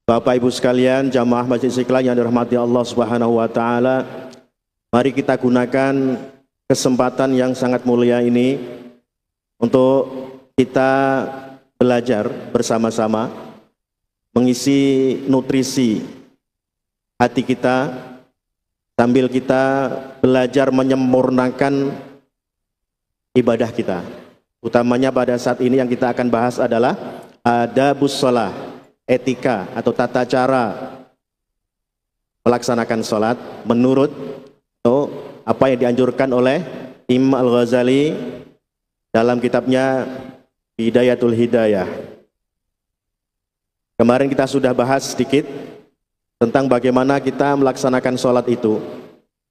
Bapak Ibu sekalian, jamaah Masjid Istiqlal yang dirahmati Allah Subhanahu wa taala, mari kita gunakan kesempatan yang sangat mulia ini untuk kita belajar bersama-sama mengisi nutrisi hati kita sambil kita belajar menyempurnakan ibadah kita. Utamanya pada saat ini yang kita akan bahas adalah adabus shalah, etika atau tata cara melaksanakan sholat menurut apa yang dianjurkan oleh Imam Al-Ghazali dalam kitabnya Hidayatul Hidayah. Kemarin kita sudah bahas sedikit tentang bagaimana kita melaksanakan sholat itu.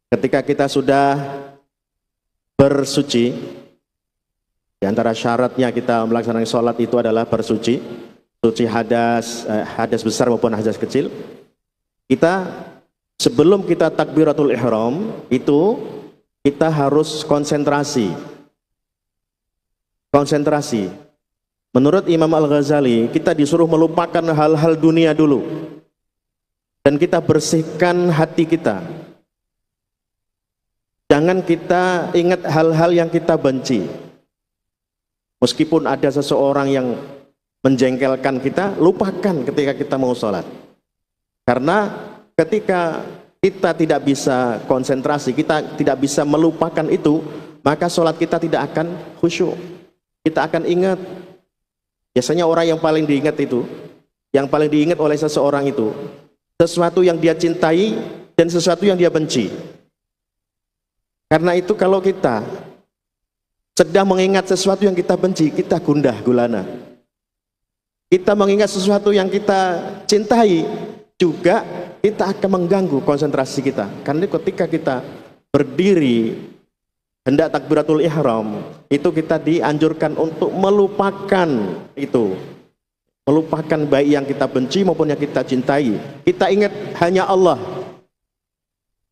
Ketika kita sudah bersuci, di antara syaratnya kita melaksanakan sholat itu adalah bersuci, suci hadas besar maupun hadas kecil. Kita sebelum kita takbiratul ihram itu kita harus konsentrasi. Menurut Imam Al-Ghazali, kita disuruh melupakan hal-hal dunia dulu dan kita bersihkan hati kita. Jangan kita ingat hal-hal yang kita benci. Meskipun ada seseorang yang menjengkelkan kita, lupakan ketika kita mau sholat. Karena ketika kita tidak bisa konsentrasi, kita tidak bisa melupakan itu, maka sholat kita tidak akan khusyuk. Kita akan ingat. Biasanya orang yang paling diingat itu, yang paling diingat oleh seseorang itu, sesuatu yang dia cintai dan sesuatu yang dia benci. Karena itu kalau kita sedang mengingat sesuatu yang kita benci, kita gundah gulana. Kita mengingat sesuatu yang kita cintai, juga kita akan mengganggu konsentrasi kita. Karena ketika kita berdiri hendak takbiratul ihram, itu kita dianjurkan untuk melupakan itu. Melupakan baik yang kita benci maupun yang kita cintai. Kita ingat hanya Allah.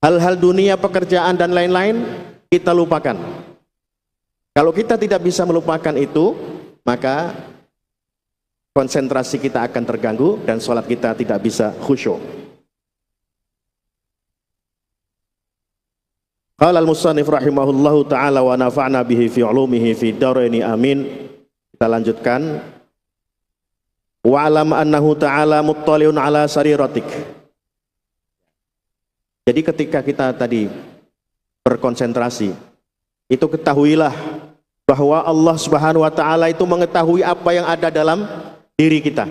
Hal-hal dunia, pekerjaan dan lain-lain kita lupakan. Kalau kita tidak bisa melupakan itu, maka konsentrasi kita akan terganggu dan sholat kita tidak bisa khusyuk. Qala al-musannif rahimahullahu ta'ala wa nafa'na bihi fi ulumihi fi daraini amin. Kita lanjutkan. Wa alam annahu ta'ala muttali'un ala sariratik. Jadi ketika kita tadi berkonsentrasi, itu ketahuilah bahwa Allah Subhanahu wa taala itu mengetahui apa yang ada dalam diri kita,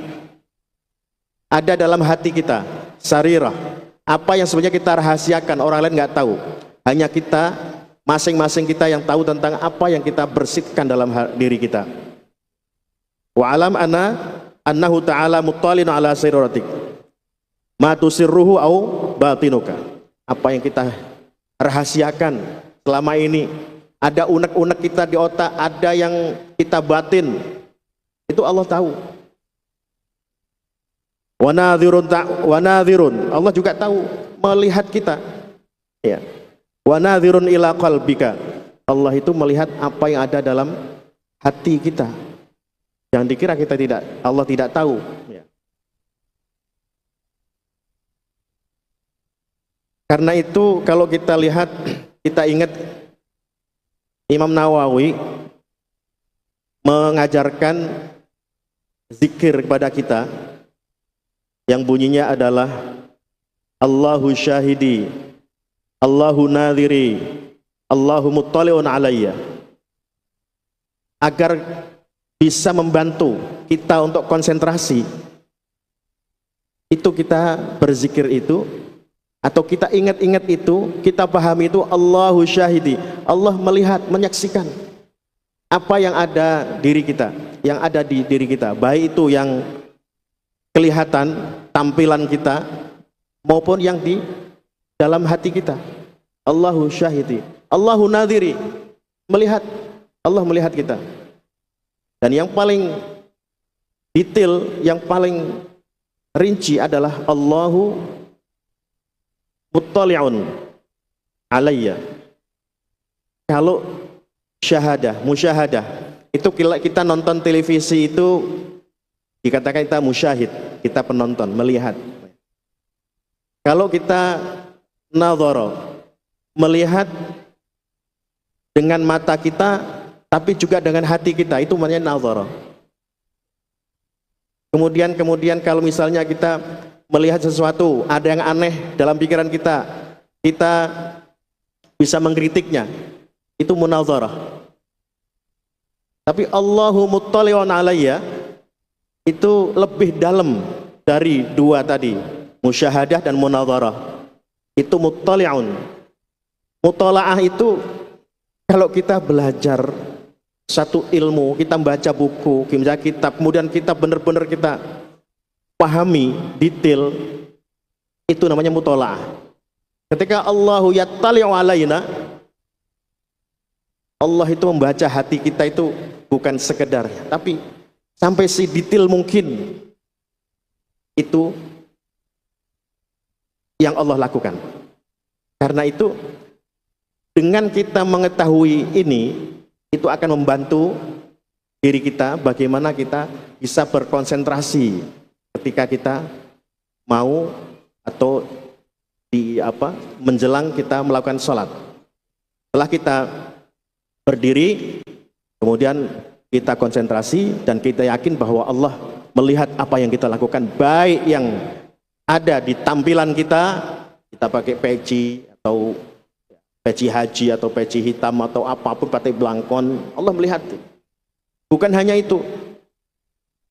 ada dalam hati kita, sarirah. Apa yang sebenarnya kita rahasiakan, orang lain nggak tahu. Hanya kita, masing-masing kita yang tahu tentang apa yang kita bersihkan dalam diri kita. Wa alam annahu ta'ala muttalin ala sariratik ma tusirruhu au batinuka. Apa yang kita rahasiakan selama ini, ada unek-unek kita di otak, ada yang kita batin, itu Allah tahu. Wa nadhirun, Allah juga tahu, melihat kita. Ya. Wa nadhirun ila qalbika, Allah itu melihat apa yang ada dalam hati kita. Jangan dikira Allah tidak tahu. Ya. Karena itu kalau kita lihat, kita ingat Imam Nawawi mengajarkan zikir kepada kita yang bunyinya adalah Allahu syahidi, Allahu nadhiri, Allahu muttali'un alayya, agar bisa membantu kita untuk konsentrasi. Itu kita berzikir itu, atau kita ingat-ingat itu, kita pahami itu, Allahu syahidi, Allah melihat, menyaksikan apa yang ada diri kita, yang ada di diri kita, baik itu yang kelihatan, tampilan kita, maupun yang di dalam hati kita. Allahu syahidi, Allahu nadhiri, melihat, Allah melihat kita. Dan yang paling detail, yang paling rinci adalah Allahu muttali'un alayya. Kalau musyahadah, itu kita nonton televisi itu Dikatakan kita musyahid, kita penonton, melihat. Kalau kita nadhara, melihat dengan mata kita, tapi juga dengan hati kita, itu namanya nadhara. Kemudian kalau misalnya kita melihat sesuatu, ada yang aneh dalam pikiran kita, kita bisa mengkritiknya, itu munadharah. Tapi Allahu muttali'un alayya, itu lebih dalam dari dua tadi, musyahadah dan munadharah. Itu muttali'un. Muttala'ah itu kalau kita belajar satu ilmu, kita membaca buku, kita kitab, kemudian kita benar-benar kita pahami detail, itu namanya muttala'ah. Ketika Allahu yattali'u alaina, Allah itu membaca hati kita itu bukan sekedar, tapi sampai si detail mungkin. Itu yang Allah lakukan. Karena itu dengan kita mengetahui ini, itu akan membantu diri kita bagaimana kita bisa berkonsentrasi ketika kita mau atau menjelang kita melakukan sholat. Setelah kita berdiri, kemudian kita konsentrasi dan kita yakin bahwa Allah melihat apa yang kita lakukan, baik yang ada di tampilan kita pakai peci atau peci haji atau peci hitam atau apapun, pakai belangkon, Allah melihat. Bukan hanya itu,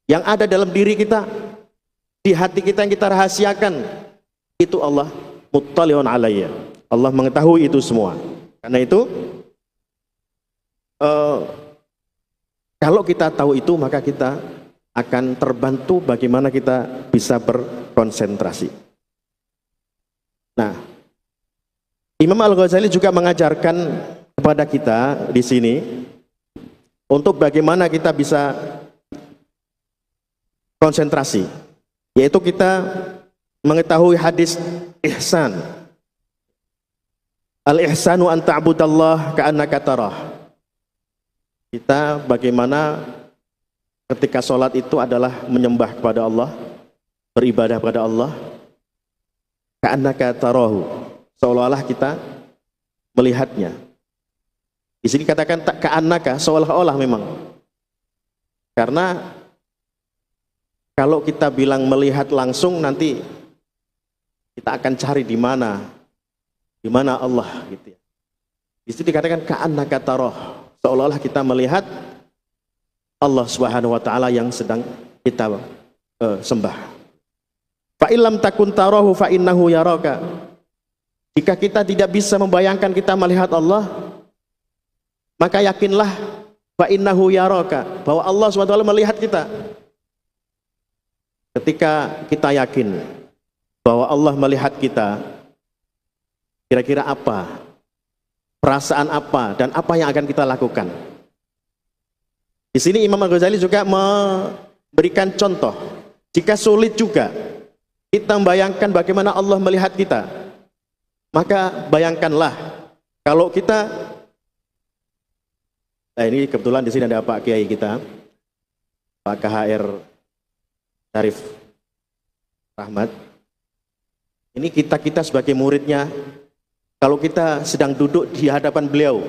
yang ada dalam diri kita, di hati kita yang kita rahasiakan, itu Allah muttali'un alayya, Allah mengetahui itu semua. Karena itu kalau kita tahu itu, maka kita akan terbantu bagaimana kita bisa berkonsentrasi. Nah, Imam Al-Ghazali juga mengajarkan kepada kita di sini untuk bagaimana kita bisa konsentrasi, yaitu kita mengetahui hadis ihsan. Al-ihsanu an ta'budallah ka'annaka tarah. Kita bagaimana ketika sholat itu adalah menyembah kepada Allah, beribadah kepada Allah, ka'annaka tarahu, seolah-olah kita melihatnya. Di sini katakan tak ka'annaka, seolah-olah memang. Karena kalau kita bilang melihat langsung, nanti kita akan cari di mana Allah gitu ya. Di sini dikatakan ka'annaka tarah, seolah-olah kita melihat Allah Subhanahu wa taala yang sedang kita sembah. Fa illam takun tarahu fa innahu yaraka. Jika kita tidak bisa membayangkan kita melihat Allah, maka yakinlah fa innahu yaraka, bahwa Allah Subhanahu wa taala melihat kita. Ketika kita yakin bahwa Allah melihat kita, kira-kira apa? Perasaan apa dan apa yang akan kita lakukan? Di sini Imam Al-Ghazali juga memberikan contoh. Jika sulit juga kita membayangkan bagaimana Allah melihat kita, maka bayangkanlah kalau kita, nah ini kebetulan di sini ada Pak Kiai kita, Pak KHR Syarif Rahmat. Ini kita sebagai muridnya, kalau kita sedang duduk di hadapan beliau,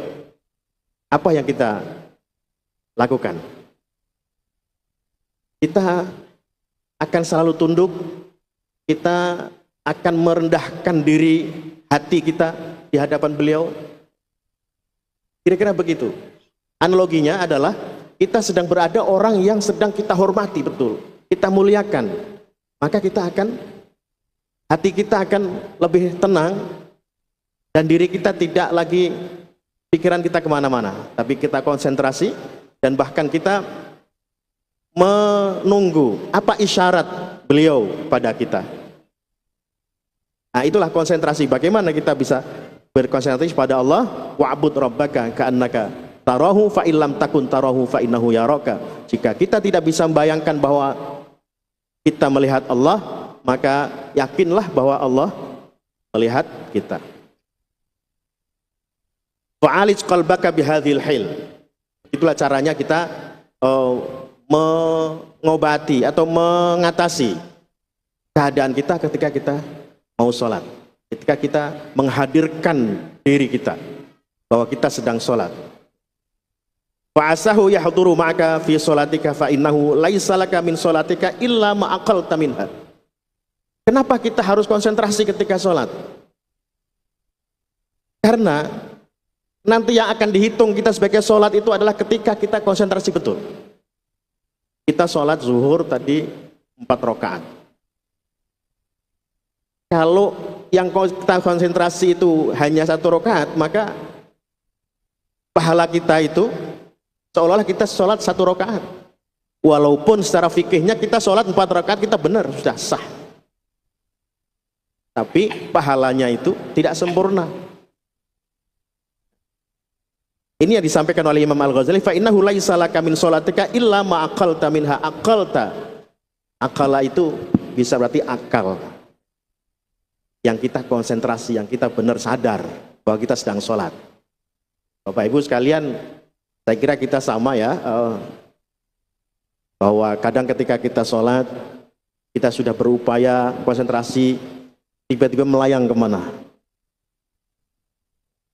apa yang kita lakukan? Kita akan selalu tunduk, kita akan merendahkan diri hati kita di hadapan beliau. Kira-kira begitu. Analoginya adalah kita sedang berada orang yang sedang kita hormati betul, kita muliakan, maka hati kita akan lebih tenang dan diri kita tidak lagi pikiran kita kemana-mana, tapi kita konsentrasi dan bahkan kita menunggu apa isyarat beliau pada kita. Nah, itulah konsentrasi. Bagaimana kita bisa berkonsentrasi pada Allah? Wa'bud rabbaka ka'annaka tarahu fa illam takun tarahu fa innahu yaraka. Jika kita tidak bisa membayangkan bahwa kita melihat Allah, maka yakinlah bahwa Allah melihat kita. Fa'alij qalbaka bihadhil hil. Itulah caranya kita mengobati atau mengatasi keadaan kita ketika kita mau sholat, ketika kita menghadirkan diri kita bahwa kita sedang sholat. Fa'asahu yahduru ma'aka fi sholatika fa innahu laisa laka min sholatika illa ma aqalta minha. Kenapa kita harus konsentrasi ketika sholat? Karena nanti yang akan dihitung kita sebagai sholat itu adalah ketika kita konsentrasi betul. Kita sholat zuhur tadi 4 rakaat. Kalau yang kita konsentrasi itu hanya 1 rakaat, maka pahala kita itu seolah-olah kita sholat 1 rakaat. Walaupun secara fikihnya kita sholat 4 rakaat, kita benar, sudah sah. Tapi pahalanya itu tidak sempurna. Ini yang disampaikan oleh Imam Al-Ghazali, fa innahu laisa laka min sholatika illa ma aqalta minha. Aqalta, akala itu bisa berarti akal, yang kita konsentrasi, yang kita benar sadar bahwa kita sedang sholat. Bapak Ibu sekalian, saya kira kita sama ya, bahwa kadang ketika kita sholat, kita sudah berupaya konsentrasi, tiba-tiba melayang kemana.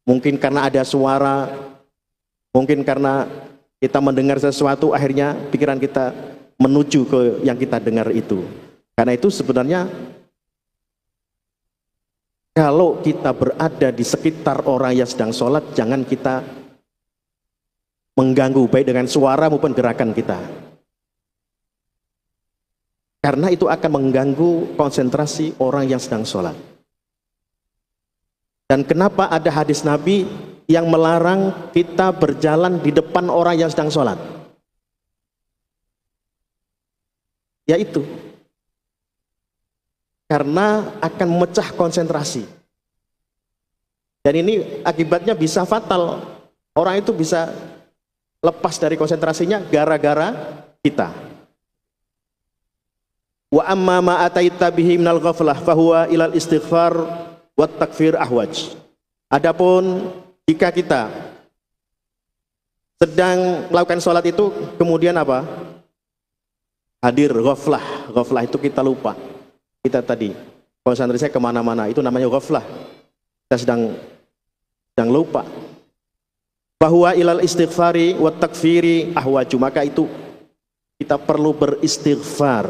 Mungkin karena ada suara, mungkin karena kita mendengar sesuatu, akhirnya pikiran kita menuju ke yang kita dengar itu. Karena itu sebenarnya kalau kita berada di sekitar orang yang sedang sholat, jangan kita mengganggu baik dengan suara maupun gerakan kita. Karena itu akan mengganggu konsentrasi orang yang sedang sholat. Dan kenapa ada hadis Nabi yang melarang kita berjalan di depan orang yang sedang sholat? Yaitu karena akan memecah konsentrasi. Dan ini akibatnya bisa fatal. Orang itu bisa lepas dari konsentrasinya gara-gara kita. Wa amma ma ataita bihi minal ghaflah fahuwa ilal istighfar wat takfir ahwaj. Adapun jika kita sedang melakukan sholat itu kemudian apa? Hadir ghaflah. Ghaflah itu kita lupa. Kita tadi konsentrasinya kemana-mana, itu namanya ghaflah. Kita sedang lupa. Bahwa ilal istighfari wa takfiri ahwaju, maka itu kita perlu beristighfar,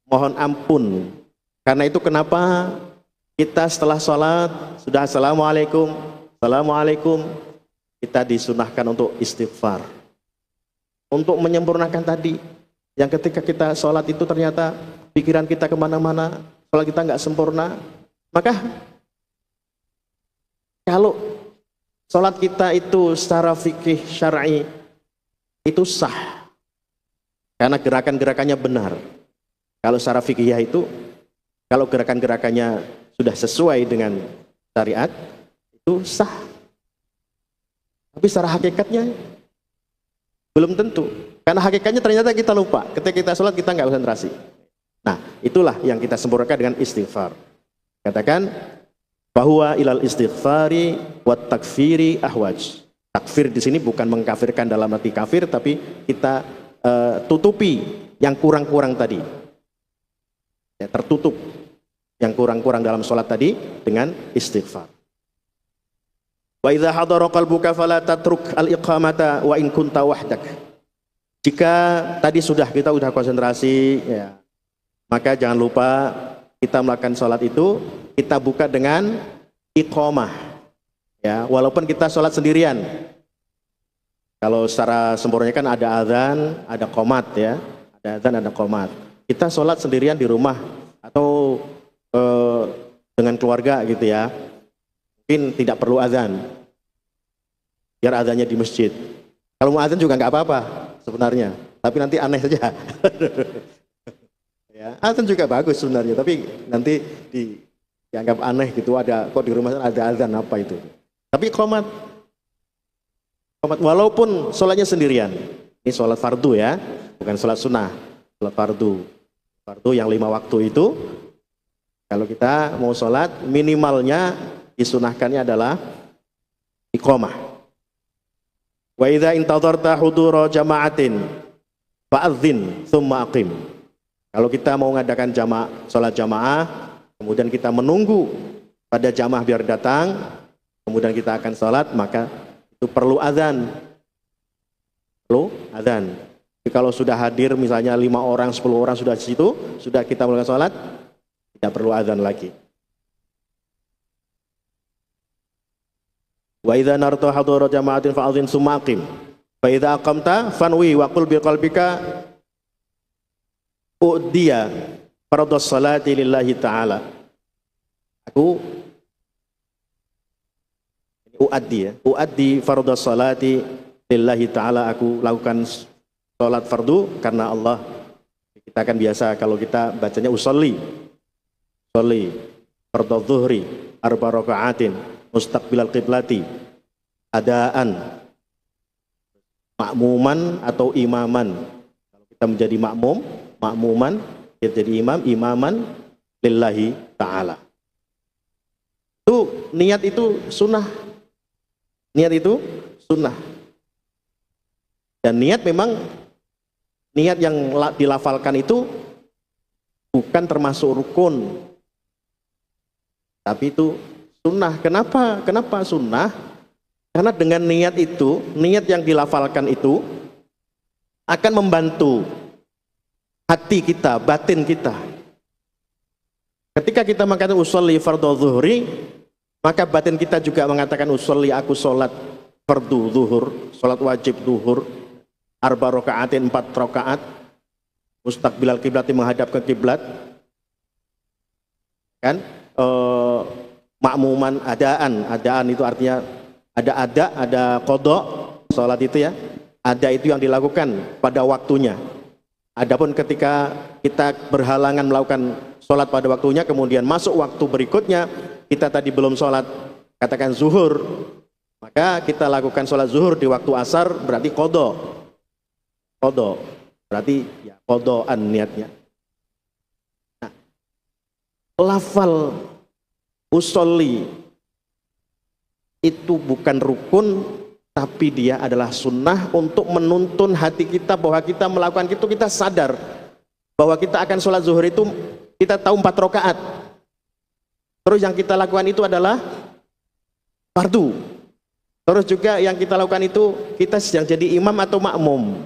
mohon ampun. Karena itu kenapa kita setelah sholat sudah assalamualaikum, kita disunahkan untuk istighfar, untuk menyempurnakan tadi. Yang ketika kita sholat itu ternyata pikiran kita kemana-mana, sholat kita nggak sempurna, maka kalau sholat kita itu secara fikih syar'i itu sah, karena gerakan-gerakannya benar. Kalau secara fikih itu, kalau gerakan-gerakannya sudah sesuai dengan syariat, itu sah. Tapi secara hakikatnya belum tentu. Karena hakikatnya ternyata kita lupa. Ketika kita sholat kita nggak konsentrasi. Nah, itulah yang kita sempurnakan dengan istighfar. Katakan bahwa ilal istighfari wat takfiri ahwaj. Takfir di sini bukan mengkafirkan dalam arti kafir, tapi kita tutupi yang kurang-kurang tadi. Ya, tertutup yang kurang-kurang dalam sholat tadi dengan istighfar. Wa idza hadara qalbuka fala tatruk al-iqamata wa in kunta wahdak. Jika tadi kita sudah konsentrasi, ya, maka jangan lupa kita melakukan sholat itu kita buka dengan iqamah, ya, walaupun kita sholat sendirian. Kalau secara sempurnanya kan ada azan, ada qomat, ya, ada azan, ada qomat. Kita sholat sendirian di rumah atau dengan keluarga gitu ya, mungkin tidak perlu azan, biar azannya di masjid. Kalau mau azan juga nggak apa-apa sebenarnya, tapi nanti aneh saja. Ya, azan juga bagus sebenarnya, tapi nanti dianggap aneh gitu, ada kok di rumah ada azan apa itu. Tapi qomat walaupun sholatnya sendirian, ini sholat fardu ya, bukan sholat sunnah, sholat fardu yang 5 waktu itu. Kalau kita mau sholat, minimalnya disunahkannya adalah iqamah. Wa idza intadharta hudura jama'atin, fa'adzin tsumma aqim. Kalau kita mau mengadakan salat jamaah, kemudian kita menunggu pada jamaah biar datang, kemudian kita akan salat, maka itu perlu azan. Perlu azan. Jadi kalau sudah hadir misalnya 5 orang, 10 orang sudah di situ, sudah kita melakukan salat, tidak perlu azan lagi. Wa idza narta hadara jama'atin fa'adzin tsumma aqim. Fa idza aqamta fanwi wa qul biqalbika u'diya fardhus salati lillahi ta'ala. Aku uaddi fardhus salati lillahi ta'ala, aku lakukan salat fardu karena Allah. Kita akan biasa kalau kita bacanya usolli fardhu dhuhri arba raka'atin mustaqbilal qiblati adaan makmuman atau imaman. Kalau kita menjadi makmuman, kita jadi imaman lillahi ta'ala. Itu niat itu sunnah. Niat itu sunnah. Dan niat memang, niat yang dilafalkan itu bukan termasuk rukun, tapi itu sunnah. Kenapa sunnah? Karena dengan niat itu, niat yang dilafalkan itu akan membantu hati kita, batin kita. Ketika kita mengatakan usolli fardhu zuhri, maka batin kita juga mengatakan usolli, aku sholat fardu zuhur, sholat wajib zuhur, arba raka'atin, 4 rakaat, mustaqbilal qiblati, menghadap ke kiblat. Kan? Makmuman adaan itu artinya ada qadha salat itu ya. Ada itu yang dilakukan pada waktunya. Adapun ketika kita berhalangan melakukan salat pada waktunya, kemudian masuk waktu berikutnya, kita tadi belum salat, katakan zuhur, maka kita lakukan salat zuhur di waktu asar, berarti qadha. Berarti ya qadhaan niatnya. Nah, lafal usolli itu bukan rukun, tapi dia adalah sunnah untuk menuntun hati kita bahwa kita melakukan itu, kita sadar bahwa kita akan sholat zuhur itu, kita tahu 4 rakaat. Terus yang kita lakukan itu adalah fardu. Terus juga yang kita lakukan itu, kita sedang jadi imam atau makmum.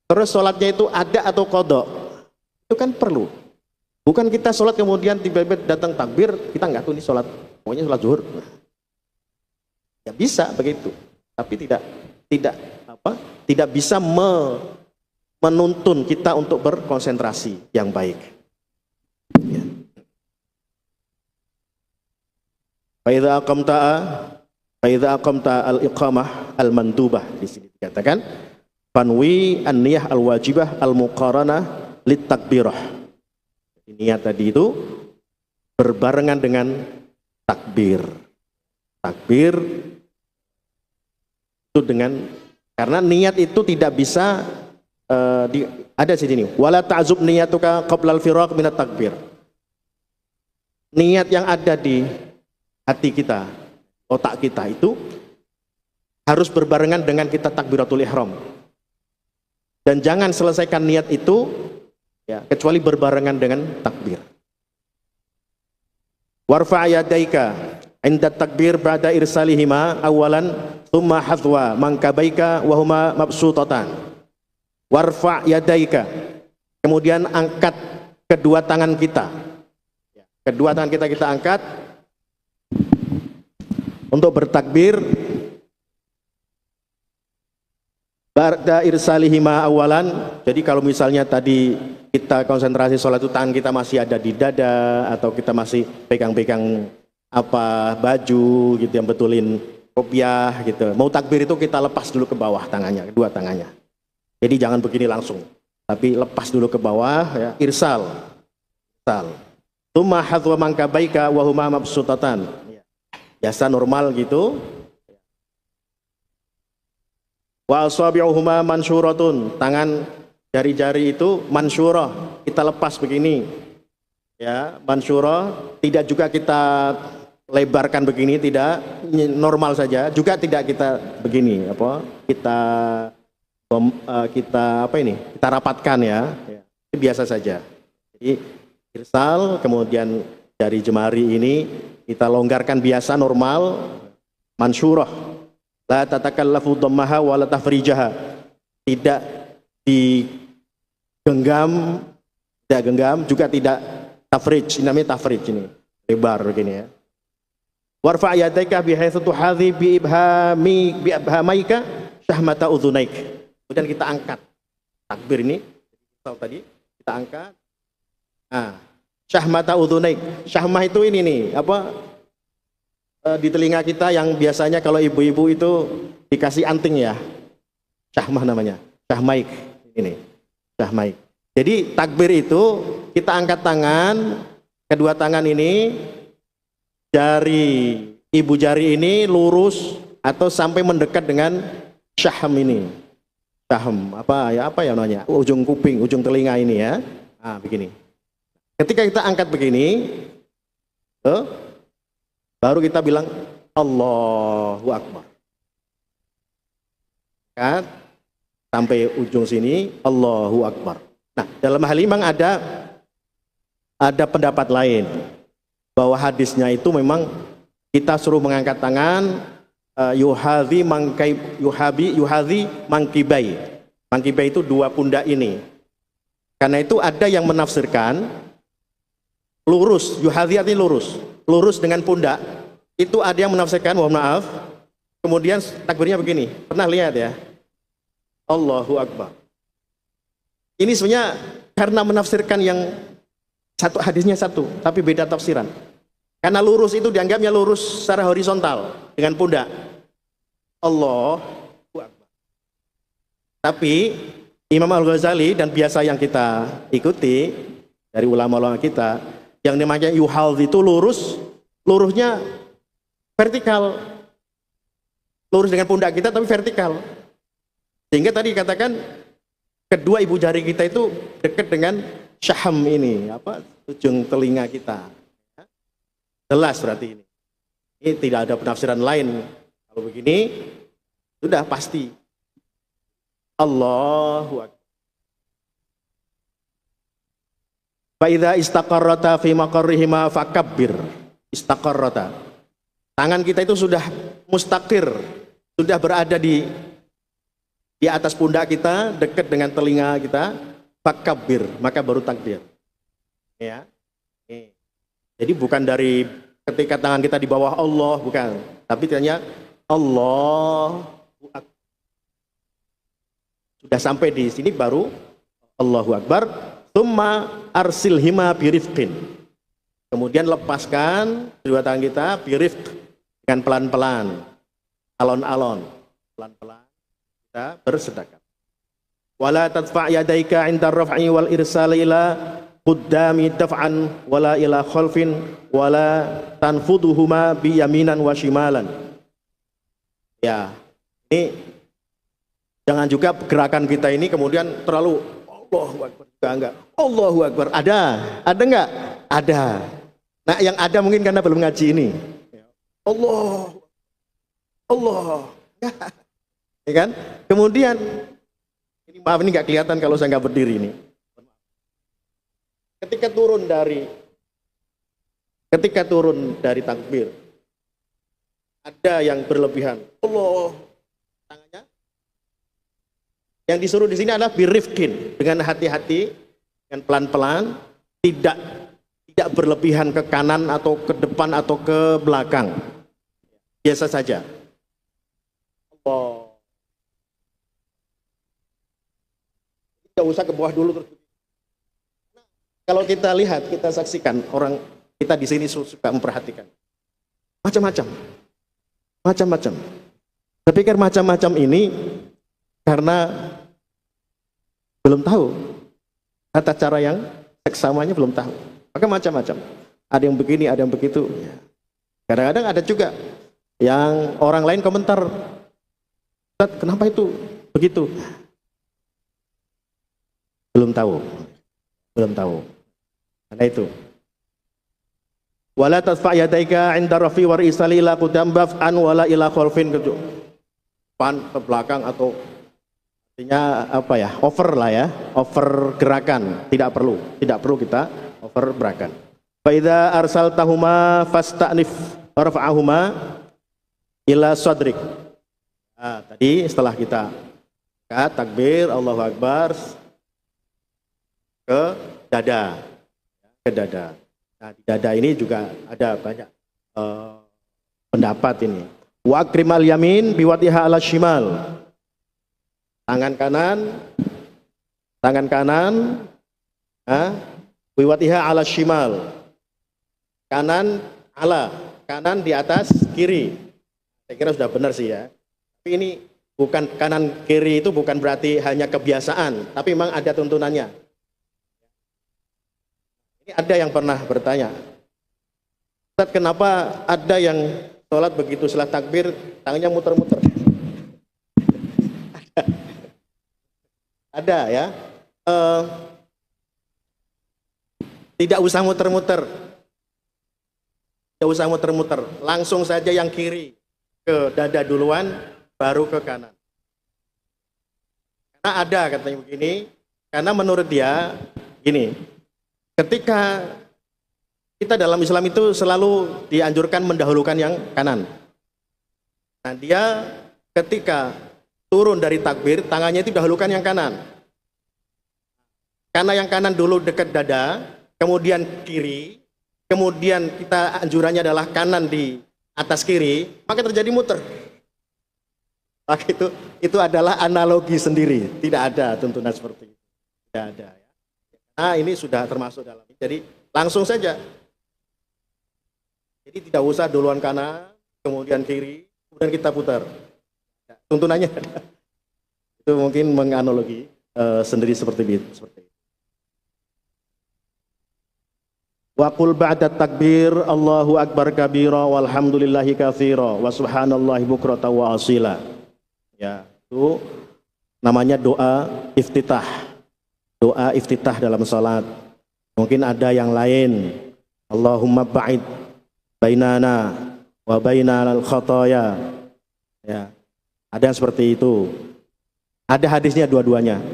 Terus sholatnya itu ada atau qadha. Itu kan perlu. Bukan kita sholat kemudian tiba-tiba datang takbir, kita nggak tahu ini sholat, pokoknya sholat zuhur. Ya bisa begitu, tapi tidak bisa menuntun kita untuk berkonsentrasi yang baik. Ya. Fa idza aqamta al-iqamah al-mandubah, di sini dikatakan fanwi an-niyah al-wajibah al-muqaranah lit-takbirah. Niat tadi itu berbarengan dengan takbir. Takbir itu karena niat itu tidak bisa ada di sini. Wala ta'zub niyatuka qabla al-firaq min at-takbir. Niat yang ada di hati kita, otak kita itu harus berbarengan dengan kita takbiratul ihram. Dan jangan selesaikan niat itu ya, kecuali berbarengan dengan takbir. Warfa' yadaika inda takbir ba'da irsalihima awalan thumma hadwa mankabaika wa huma mabsutatan. Warfa' yadaika, kemudian angkat kedua tangan kita. Kedua tangan kita angkat untuk bertakbir ba'da irsalihima awalan. Jadi kalau misalnya tadi kita konsentrasi sholat itu tangan kita masih ada di dada, atau kita masih pegang-pegang baju gitu, yang betulin kopiah gitu, mau takbir itu kita lepas dulu ke bawah tangannya, kedua tangannya. Jadi jangan begini langsung, tapi lepas dulu ke bawah ya, irsal. Tsumma hadwa mankabaika wa huma mabsutatan. Biasa normal gitu. Wa asabi'uhuma mansyuratun, tangan jari-jari itu mansyurah, kita lepas begini. Ya, mansyurah, tidak juga kita lebarkan begini, tidak, normal saja. Juga tidak kita begini, kita kita kita rapatkan ya. Ini biasa saja. Jadi irsal, kemudian jari jemari ini kita longgarkan biasa normal, mansyurah, la tatakallafu dhammaha wa la tafrijaha, tidak digenggam, tidak genggam, juga tidak tafrij, ini namanya tafrij ini, lebar begini ya. Warfa' yadaika bihaitsu tuhadhi bi ibhamaika syahmata udhunaik. Kemudian kita angkat takbir ini, tadi kita angkat. Nah, syahmata udhunaik. Syahmah itu ini nih, di telinga kita yang biasanya kalau ibu-ibu itu dikasih anting ya. Syahmah namanya. Syahmaik ini. Syahmaik. Jadi takbir itu kita angkat tangan, kedua tangan ini, jari ibu jari ini lurus atau sampai mendekat dengan syaham ini. Syaham apa ya namanya? Ujung kuping, ujung telinga ini ya. Nah, begini. Ketika kita angkat begini, baru kita bilang Allahu Akbar. Angkat sampai ujung sini Allahu Akbar. Nah, dalam hal ini memang ada pendapat lain bahwa hadisnya itu memang kita suruh mengangkat tangan yuhadhi mangkibai. Mangkibai itu dua pundak ini. Karena itu ada yang menafsirkan lurus, yuhadhi artinya lurus. Lurus dengan pundak. Itu ada yang menafsirkan, mohon maaf. Kemudian takbirnya begini. Pernah lihat ya? Allahu Akbar. Ini sebenarnya karena menafsirkan yang satu hadisnya satu, tapi beda tafsiran. Karena lurus itu dianggapnya lurus secara horizontal dengan pundak. Allahu Akbar. Tapi Imam Al-Ghazali dan biasa yang kita ikuti dari ulama-ulama kita, yang namanya yuhadhi itu lurusnya vertikal. Lurus dengan pundak kita tapi vertikal. Sehingga tadi katakan kedua ibu jari kita itu dekat dengan syaham ini, ujung telinga kita. Jelas berarti ini. Ini tidak ada penafsiran lain. Kalau begini sudah pasti. Allahu Akbar. Fa idza istaqarrata fi maqarrihima fakabbir. Istaqarrata. Tangan kita itu sudah mustaqir, sudah berada di atas pundak kita, dekat dengan telinga kita, fakabbir, maka baru takbir. Ya. Jadi bukan dari ketika tangan kita di bawah Allah, bukan. Tapi ternyata Allahu Akbar. Sudah sampai di sini baru Allahu Akbar. Tsumma arsilhima birifqin. Kemudian lepaskan kedua tangan kita birifq, dengan pelan-pelan, alon-alon, pelan-pelan kita bersedekah. Wala tadfa' yadaika 'inda raf'i wal irsali ila quddami daf'an wala ila khalfin wala tanfuduhuma bi yaminan wa shimalan. Ya, ini jangan juga gerakan kita ini kemudian terlalu Allahu Akbar, enggak. Allahu Akbar. Ada enggak? Ada. Nah, yang ada mungkin karena belum ngaji ini. Allah. Ya kan? Kemudian ini maaf, ini nggak kelihatan kalau saya nggak berdiri ini. Ketika turun dari takbir, ada yang berlebihan. Allah, tangannya. Yang disuruh di sini adalah birifkin, dengan hati-hati, dengan pelan-pelan, tidak berlebihan ke kanan atau ke depan atau ke belakang. Biasa saja. Allah. Tidak usah ke bawah dulu terus. Kalau kita lihat, kita saksikan orang kita di sini suka memperhatikan macam-macam. Saya pikir macam-macam ini karena belum tahu tata cara yang seksamanya, belum tahu. Maka macam-macam. Ada yang begini, ada yang begitu. Kadang-kadang ada juga yang orang lain komentar, kenapa itu begitu? Belum tahu. Karena itu. Wala tasfa' yadaika 'inda rafi wa risali ila qudam baf'an wala ila khalfin, pan ke belakang atau artinya apa ya? Over lah ya, over gerakan, tidak perlu kita over gerakan. Fa idza arsaltahuma fasta'nif warfa'ahuma ila sadrik. Nah, tadi setelah kita takbir Allahu Akbar ke dada. Ke dada. Nah, di dada ini juga ada banyak pendapat ini. Wa akrimal yamin biwatiha ala shimal. Tangan kanan biwatiha ala shimal. Kanan di atas kiri. Saya kira sudah benar sih ya. Tapi ini bukan kanan kiri itu bukan berarti hanya kebiasaan, tapi memang ada tuntunannya. Ini ada yang pernah bertanya, Ustaz, kenapa ada yang sholat begitu setelah takbir tangannya muter-muter? Ada ya. Tidak usah muter-muter. Tidak usah muter-muter, langsung saja yang kiri ke dada duluan, baru ke kanan. Karena ada katanya begini, karena menurut dia gini, ketika kita dalam Islam itu selalu dianjurkan mendahulukan yang kanan. Nah, dia ketika turun dari takbir, tangannya itu dahulukan yang kanan. Karena yang kanan dulu dekat dada, kemudian kiri, kemudian kita anjurannya adalah kanan di atas kiri, maka terjadi muter. Maka itu adalah analogi sendiri, tidak ada tuntunan seperti itu. Tidak ada ya. Nah, ini sudah termasuk dalam. Jadi langsung saja. Jadi tidak usah duluan kanan, kemudian kiri, kemudian kita putar. Tuntunannya itu mungkin menganalogi sendiri seperti itu. Wa qul ba'da takbir Allahu akbar kabira walhamdulillahi katsira wa subhanallahi bukratan wa asila. Ya, itu namanya doa iftitah. Doa iftitah dalam salat. Mungkin ada yang lain. Allahumma ba'id bainana wa bainal khataaya. Ya. Ada yang seperti itu. Ada hadisnya dua-duanya.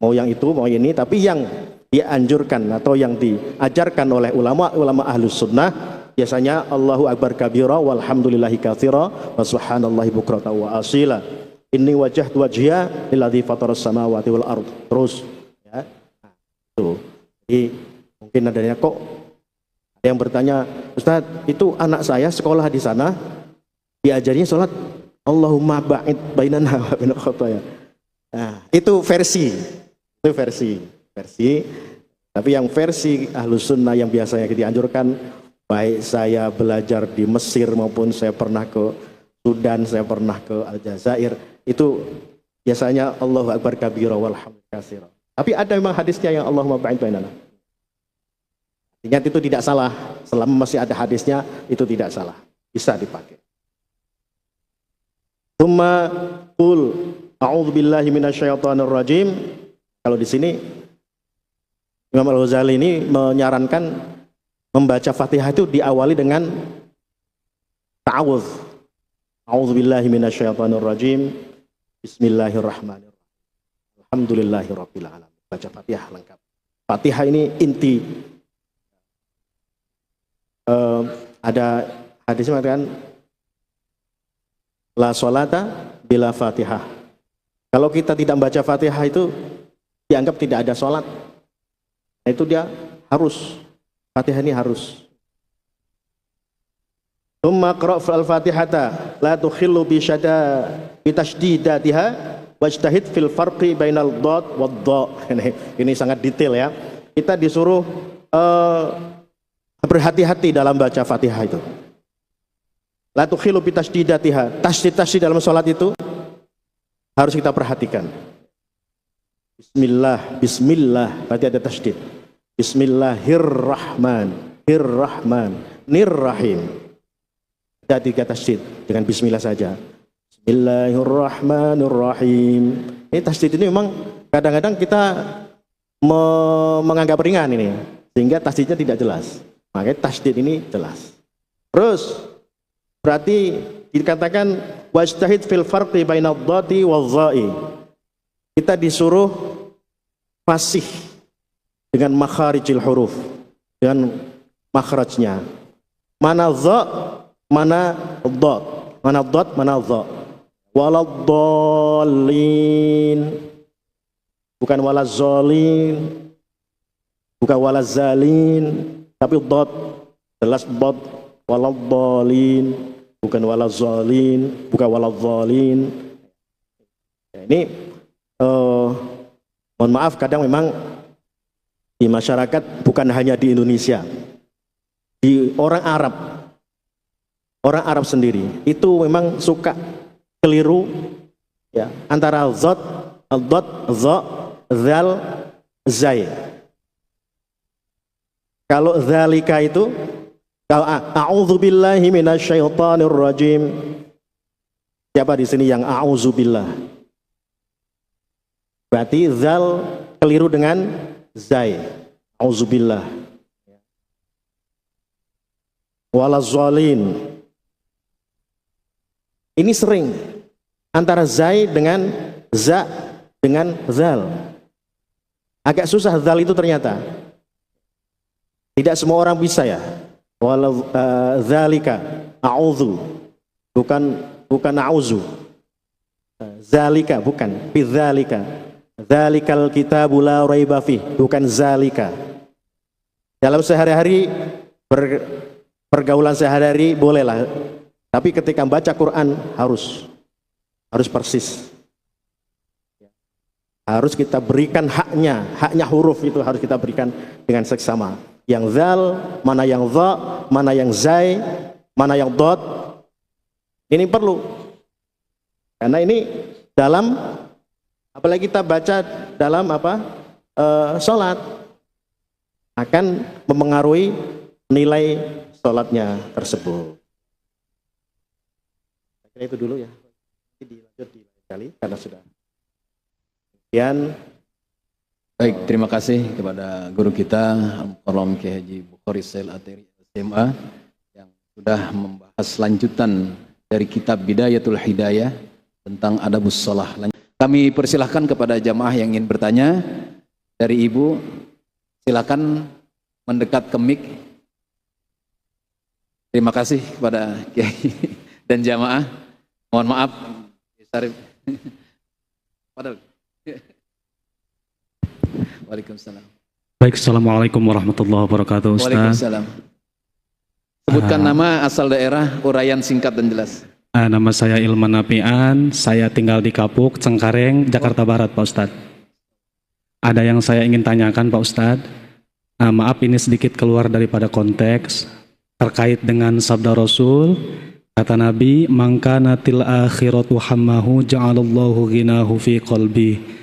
Mau yang itu, mau ini, tapi yang dianjurkan atau yang diajarkan oleh ulama ahlus sunnah biasanya Allahu akbar kabira walhamdulillahi katsira wa subhanallahi bukratan wa asila. Inni wajjahtu wajhiya lilladzi fataras samawati wal ard. Terus ya. Nah, itu. Jadi mungkin adanya kok ada yang bertanya, Ustaz, itu anak saya sekolah di sana diajarnya salat Allahumma ba'id bainana wa bainal khataaya. Nah, itu versi. Tapi yang versi ahlus sunnah yang biasanya dianjurkan, baik saya belajar di Mesir maupun saya pernah ke Sudan, saya pernah ke Aljazair, itu biasanya Allahu akbar kabira walhamdulillahi katsira. Tapi ada memang hadisnya yang Allahumma ba'id bainana. Ingat, itu tidak salah, selama masih ada hadisnya itu tidak salah, bisa dipakai. Tsumma qul a'udzubillahi minasyaitonir rajim. Kalau di sini Imam Al-Ghazali ini menyarankan membaca Fatihah itu diawali dengan ta'awudz. A'udzubillahi minasyaitonir rajim. Bismillahirrahmanirrahim. Alhamdulillahirabbil alamin. Baca Fatihah lengkap. Fatihah ini inti. Ada hadis mengatakan la sholata bila Fatihah. Kalau kita tidak membaca Fatihah itu dianggap tidak ada sholat. Nah, itu dia harus, Fatihah ini harus. Tsumma qra' al-Fatihata la tukhillu bi tashdidatiha wajtahid fil farqi bainal dhad wad dha. Ini sangat detail ya. Kita disuruh berhati-hati dalam baca Fatihah itu. La tukhillu bi tashdidatiha. Tashdid dalam salat itu harus kita perhatikan. Bismillah, berarti ada tasydid. Bismillahirrahmanirrahim. Ada 3 tasydid dengan bismillah saja. Bismillahirrahmanirrahim. Ini tasydid ini memang kadang-kadang kita menganggap ringan ini, sehingga tasydidnya tidak jelas. Makanya tasydid ini jelas. Terus berarti dikatakan wajtahid fil farqi bainadh dhati wadh-dha'i. kita disuruh fasih dengan makharijil huruf, dengan makhrajnya. Mana dha, mana dhad, mana dhad, mana dha. Waladdallin, bukan walazalin, bukan walazalin, tapi dhad, jelas dhad. Waladdallin, bukan walazalin, bukan waladzalin. Ini mohon maaf, kadang memang di masyarakat, bukan hanya di Indonesia, di orang Arab sendiri itu memang suka keliru ya, antara zat, dot, za, zal, zai. Kalau zalika itu, kalau a'udzubillahi minasyaitonir rajim, siapa di sini yang a'udzubillah? Berarti zal keliru dengan zai, a'udzubillah. Walazalin, ini sering antara zai dengan za dengan zal. Agak susah zal itu ternyata. Tidak semua orang bisa ya. Walau zalika a'udzu, bukan a'udzu. Zalika bukan, bidzalika. Dzalikal kitabu la raiba fih, bukan zalika. Dalam sehari-hari, pergaulan sehari-hari bolehlah, tapi ketika membaca Quran harus persis. Harus kita berikan haknya huruf itu harus kita berikan dengan seksama. Yang zal, mana yang dha, mana yang zai, mana yang dot. Ini perlu. Karena ini dalam, apalagi kita baca dalam sholat, akan mempengaruhi nilai sholatnya tersebut. Kira itu dulu ya. Dilanjut di lain kali karena sudah. Kemudian, baik, terima kasih kepada guru kita Al-Mukarram Kiai Haji Bukhari Sail Ateri SMA yang sudah membahas lanjutan dari kitab Bidayatul Hidayah tentang adabus shalah. Kami persilahkan kepada jamaah yang ingin bertanya. Dari ibu, silakan mendekat ke mic. Terima kasih kepada Kiai dan jamaah. Mohon maaf, Sarif. Padahal. Waalaikumsalam. Baik, assalamualaikum warahmatullahi wabarakatuh, Ustaz. Waalaikumsalam. Sebutkan nama, asal daerah, uraian singkat dan jelas. Nama saya Ilman Nafian, saya tinggal di Kapuk, Cengkareng, Jakarta Barat, Pak Ustadz. Ada yang saya ingin tanyakan, Pak Ustadz. Maaf ini sedikit keluar daripada konteks, terkait dengan sabda Rasul, kata Nabi, "Mangkanatil akhiratu hammahu ja'alallahu ghinahu fi qalbi."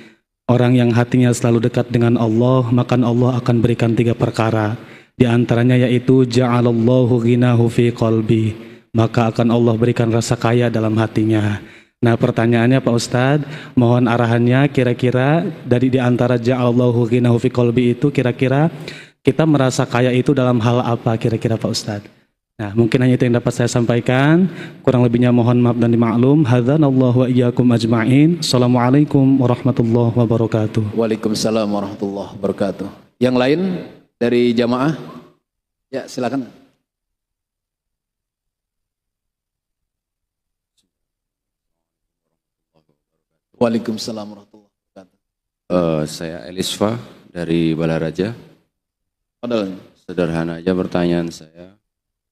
Orang yang hatinya selalu dekat dengan Allah, maka Allah akan berikan 3 perkara. Di antaranya yaitu ja'alallahu ghinahu fi qalbi, maka akan Allah berikan rasa kaya dalam hatinya. Nah, pertanyaannya Pak Ustadz, mohon arahannya kira-kira dari di antara ja'alallahu ghinahu fi qalbi itu, kira-kira kita merasa kaya itu dalam hal apa kira-kira Pak Ustadz? Nah, mungkin hanya itu yang dapat saya sampaikan. Kurang lebihnya mohon maaf dan dimaklum. Hadzanallahu wa iyyakum ajma'in. Assalamualaikum warahmatullahi wabarakatuh. Waalaikumsalam warahmatullahi wabarakatuh. Yang lain dari jamaah? Ya, silakan. Waalaikumsalam warahmatullahi wabarakatuh. Saya Elisfa dari Balaraja. Sederhana aja pertanyaan saya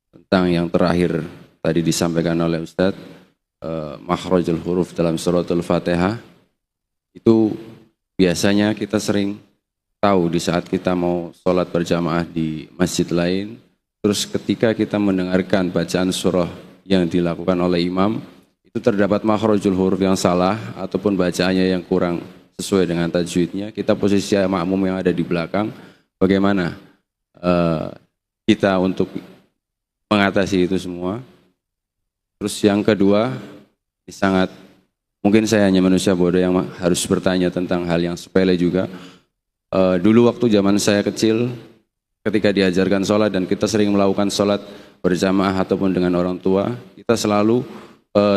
tentang yang terakhir tadi disampaikan oleh Ustadz, makhrajul huruf dalam suratul Fatihah. Itu biasanya kita sering tahu di saat kita mau sholat berjamaah di masjid lain, terus ketika kita mendengarkan bacaan surah yang dilakukan oleh imam, itu terdapat makhrajul huruf yang salah ataupun bacaannya yang kurang sesuai dengan tajwidnya, kita posisi makmum yang ada di belakang, bagaimana kita untuk mengatasi itu semua. Terus yang kedua, sangat mungkin saya hanya manusia bodoh yang harus bertanya tentang hal yang sepele juga. Dulu waktu zaman saya kecil, ketika diajarkan sholat dan kita sering melakukan sholat berjamaah ataupun dengan orang tua, kita selalu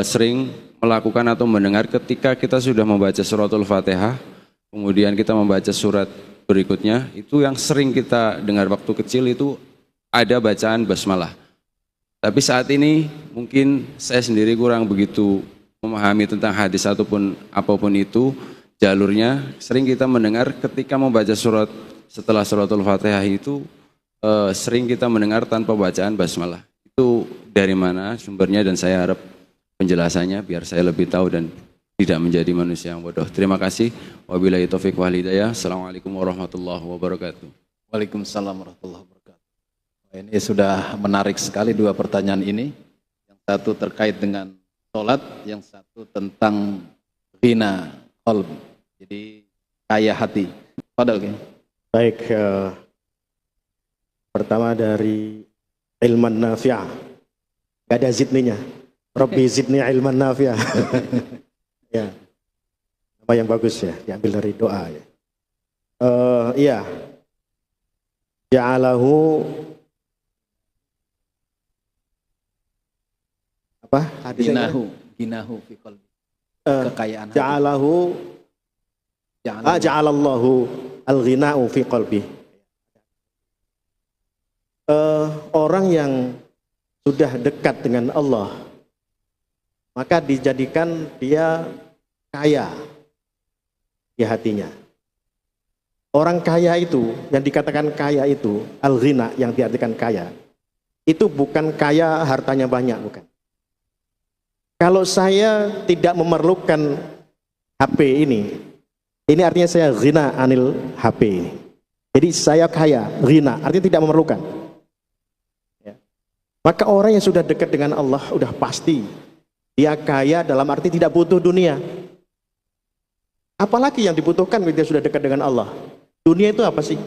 sering melakukan atau mendengar ketika kita sudah membaca suratul Fatihah, kemudian kita membaca surat berikutnya, itu yang sering kita dengar waktu kecil itu ada bacaan basmalah. Tapi saat ini mungkin saya sendiri kurang begitu memahami tentang hadis ataupun apapun itu jalurnya. Sering kita mendengar ketika membaca surat setelah suratul Fatihah itu sering kita mendengar tanpa bacaan basmalah. Itu dari mana sumbernya, dan saya harap penjelasannya biar saya lebih tahu dan tidak menjadi manusia yang bodoh. Terima kasih. Wabillahi taufiq wal hidayah. Assalamualaikum warahmatullahi wabarakatuh. Waalaikumsalam warahmatullahi wabarakatuh. Ini sudah menarik sekali dua pertanyaan ini. Yang satu terkait dengan sholat, yang satu tentang ghina qalb. Jadi kaya hati. Padahal kan? Baik, pertama dari ilman nafi'ah. Gak ada zidninya. Rabbi zidni ilman nafi'ah. Ya, nama yang bagus ya, diambil dari doa ya. Iya, ja'alahu apa? Hadisnya? Ginahu fi qalbi. Kekayaan hati. Ja'alallahu al-ghina'u fi qalbi. Orang yang sudah dekat dengan Allah, maka dijadikan dia kaya di hatinya. Orang kaya itu, yang dikatakan kaya itu, al-ghina yang diartikan kaya, itu bukan kaya hartanya banyak, bukan. Kalau saya tidak memerlukan HP ini artinya saya ghina anil HP ini. Jadi saya kaya, ghina, artinya tidak memerlukan. Ya. Maka orang yang sudah dekat dengan Allah, udah pasti dia kaya dalam arti tidak butuh dunia. Apalagi yang dibutuhkan ketika dia sudah dekat dengan Allah. Dunia itu apa sih?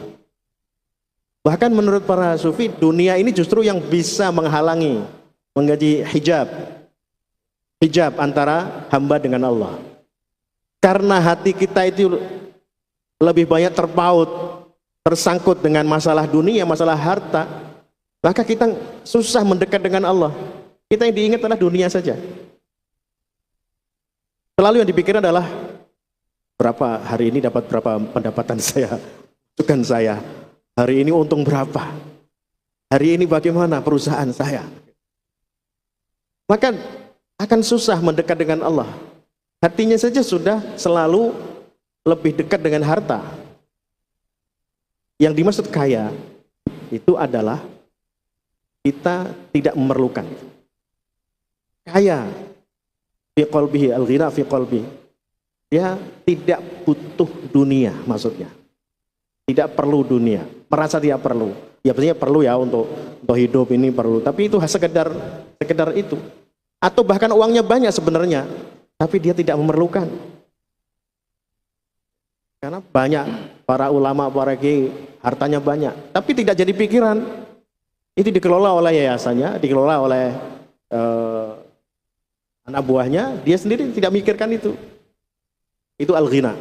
Bahkan menurut para sufi, dunia ini justru yang bisa menghalangi, menjadi hijab antara hamba dengan Allah. Karena hati kita itu lebih banyak terpaut, tersangkut dengan masalah dunia, masalah harta, maka kita susah mendekat dengan Allah. Kita yang diingat adalah dunia saja. Selalu yang dipikir adalah berapa hari ini dapat berapa pendapatan saya, masukan saya, hari ini untung berapa, hari ini bagaimana perusahaan saya. Maka akan susah mendekat dengan Allah. Hatinya saja sudah selalu lebih dekat dengan harta. Yang dimaksud kaya itu adalah kita tidak memerlukan. Kaya fi qalbihi, al-ghina fi qalbi. Dia tidak butuh dunia, maksudnya. Tidak perlu dunia, merasa tidak perlu. Ya pastinya perlu ya untuk hidup ini perlu, tapi itu sekedar itu. Atau bahkan uangnya banyak sebenarnya, tapi dia tidak memerlukan. Karena banyak para ulama, para kiai, hartanya banyak, tapi tidak jadi pikiran. Itu dikelola oleh yayasannya, dikelola oleh anak buahnya, dia sendiri tidak mikirkan itu. Itu al-ghina.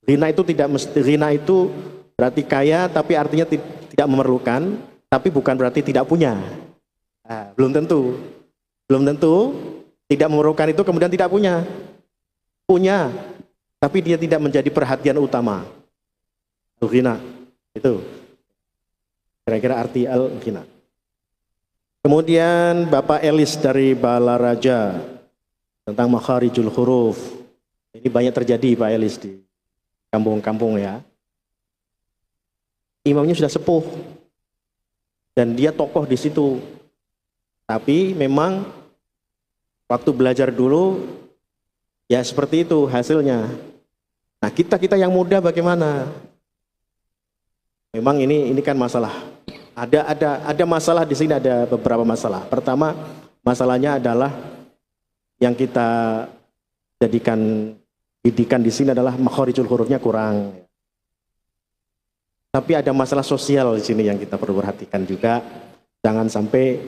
Ghina itu tidak mesti, ghina itu berarti kaya, tapi artinya tidak memerlukan, tapi bukan berarti tidak punya. Belum tentu. Belum tentu tidak memerlukan itu kemudian tidak punya. Punya, tapi dia tidak menjadi perhatian utama. Al-ghina. Itu kira-kira arti al-ghina. Kemudian Bapak Elis dari Balaraja tentang makharijul huruf. Ini banyak terjadi Pak Elis di kampung-kampung ya. Imamnya sudah sepuh dan dia tokoh di situ. Tapi memang waktu belajar dulu ya seperti itu hasilnya. Nah, kita yang muda bagaimana? Memang ini kan masalah. Ada masalah di sini, ada beberapa masalah. Pertama, masalahnya adalah yang kita jadikan didikan di sini adalah makharijul hurufnya kurang. Tapi ada masalah sosial di sini yang kita perlu perhatikan juga. Jangan sampai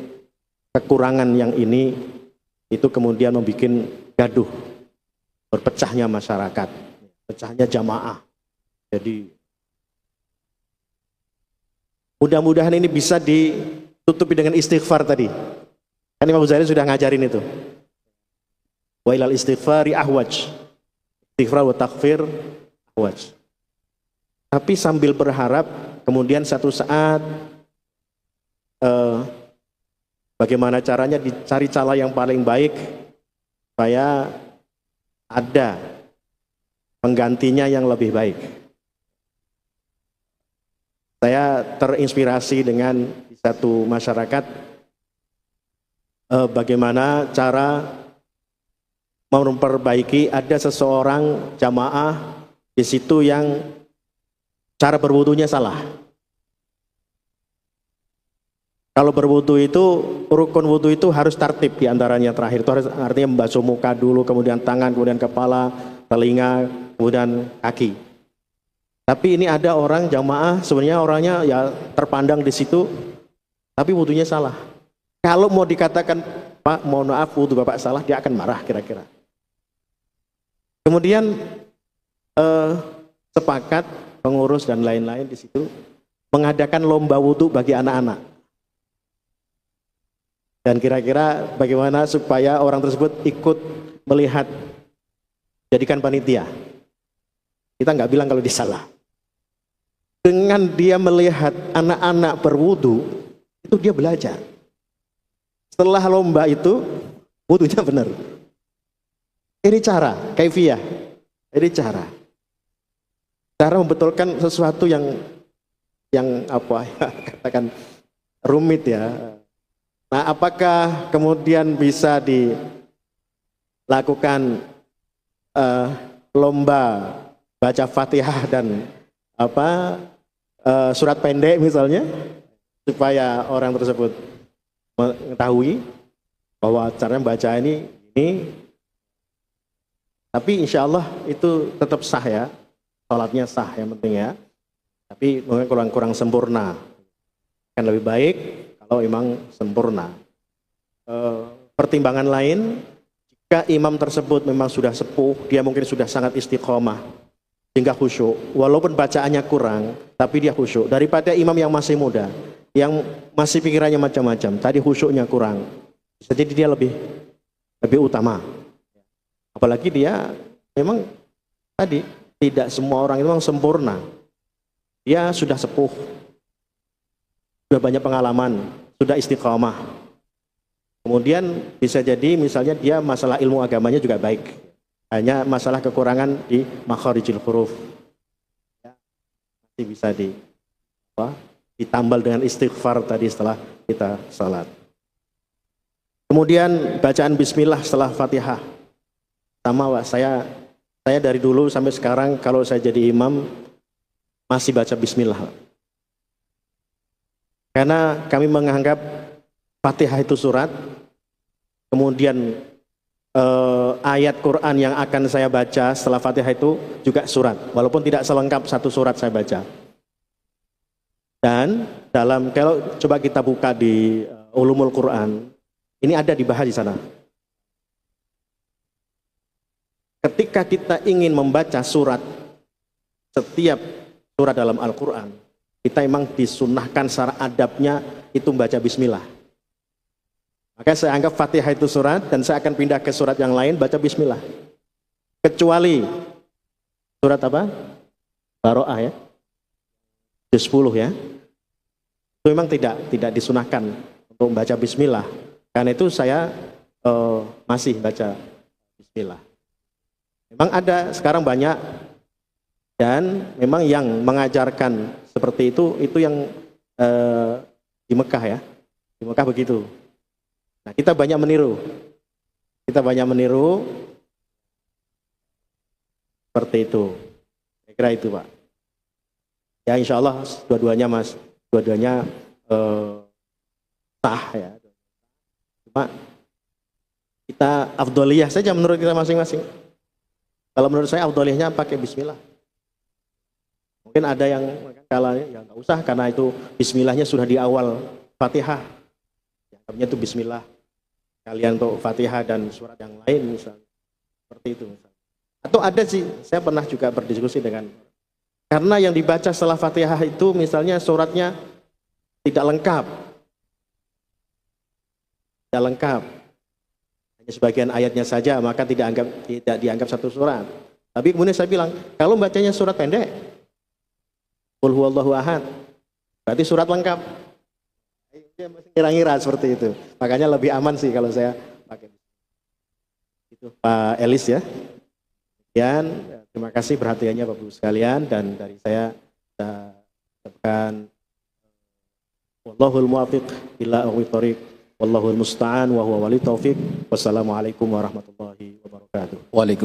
kekurangan yang ini itu kemudian membuat gaduh, berpecahnya masyarakat, pecahnya jamaah. Jadi mudah-mudahan ini bisa ditutupi dengan istighfar tadi. Kan Imam Ghazali sudah ngajarin itu. Wa ilal istighfari ahwaj. Istighfar wa takfir Awaj. Tapi sambil berharap kemudian satu saat bagaimana caranya dicari cara yang paling baik supaya ada penggantinya yang lebih baik. Saya terinspirasi dengan di satu masyarakat bagaimana cara memperbaiki, ada seseorang jamaah di situ yang cara berwudunya salah. Kalau berwudu itu, rukun wudu itu harus tertib di antaranya terakhir. Itu harus, artinya membasuh muka dulu, kemudian tangan, kemudian kepala, telinga, kemudian kaki. Tapi ini ada orang jamaah, sebenarnya orangnya ya terpandang di situ, tapi wudunya salah. Kalau mau dikatakan, Pak, mohon maaf wudu Bapak salah, dia akan marah kira-kira. Kemudian sepakat pengurus dan lain-lain di situ mengadakan lomba wudu bagi anak-anak. Dan kira-kira bagaimana supaya orang tersebut ikut melihat, jadikan panitia. Kita nggak bilang kalau dia salah. Dengan dia melihat anak-anak berwudu, itu dia belajar. Setelah lomba itu, wudunya benar. Ini cara, kaifiyah. Ini cara. Cara membetulkan sesuatu yang apa ya, katakan rumit ya. Nah, apakah kemudian bisa dilakukan lomba baca Fatihah dan surat pendek misalnya, supaya orang tersebut mengetahui bahwa caranya baca ini, tapi insya Allah itu tetap sah ya, sholatnya sah yang penting ya, tapi mungkin kurang sempurna, kan lebih baik kalau imam sempurna. Pertimbangan lain, jika imam tersebut memang sudah sepuh, dia mungkin sudah sangat istiqomah, sehingga khusyuk, walaupun bacaannya kurang, tapi dia khusyuk, daripada imam yang masih muda, yang masih pikirannya macam-macam, tadi khusyuknya kurang, bisa jadi dia lebih utama. Apalagi dia memang tadi, tidak semua orang itu memang sempurna, dia sudah sepuh, sudah banyak pengalaman, sudah istiqamah. Kemudian bisa jadi misalnya dia masalah ilmu agamanya juga baik, hanya masalah kekurangan di makharijul huruf. Ya, nanti bisa ditambal dengan istighfar tadi setelah kita salat. Kemudian bacaan bismillah setelah Fatihah. Sama Pak, saya dari dulu sampai sekarang kalau saya jadi imam masih baca bismillah. Karena kami menganggap Fatihah itu surat, kemudian ayat Quran yang akan saya baca setelah Fatihah itu juga surat, walaupun tidak selengkap satu surat saya baca. Dan kalau coba kita buka di Ulumul Quran, ini ada dibahas di sana. Ketika kita ingin membaca surat, setiap surat dalam Al-Quran, kita memang disunnahkan secara adabnya itu membaca bismillah. Maka saya anggap Fatihah itu surat, dan saya akan pindah ke surat yang lain baca bismillah. Kecuali surat apa? Baroah ya. Juz 10 ya. Itu memang tidak disunahkan untuk membaca bismillah. Karena itu saya masih baca bismillah. Memang ada sekarang banyak, dan memang yang mengajarkan seperti itu yang di Mekah ya, di Mekah begitu. Nah, kita banyak meniru seperti itu. Saya kira itu Pak. Ya insya Allah dua-duanya sah ya. Cuma kita afdoliyah saja menurut kita masing-masing. Kalau menurut saya afdoliyahnya pakai bismillah. Mungkin ada yang kalanya ya nggak usah, karena itu bismillahnya sudah di awal Fatihah. Anggapnya itu bismillah. Kalian untuk Fatihah dan surat yang lain misalnya. Seperti itu misalnya. Atau ada sih, saya pernah juga berdiskusi dengan, karena yang dibaca setelah Fatihah itu misalnya suratnya tidak lengkap. Tidak lengkap. Hanya sebagian ayatnya saja, maka tidak dianggap satu surat. Tapi kemudian saya bilang, kalau bacanya surat pendek, Qul huwallahu ahad, berarti surat lengkap. Dia masih ngira-ngira seperti itu. Makanya lebih aman sih kalau saya pakai. Itu Pak Elis ya. Sekian, terima kasih perhatiannya Bapak Ibu sekalian, dan dari saya ucapkan wallahul muwaffiq ila aqwamit thoriq, wallahul musta'an wa huwa wali taufiq. Wassalamualaikum warahmatullahi wabarakatuh. Waalaikumsalam.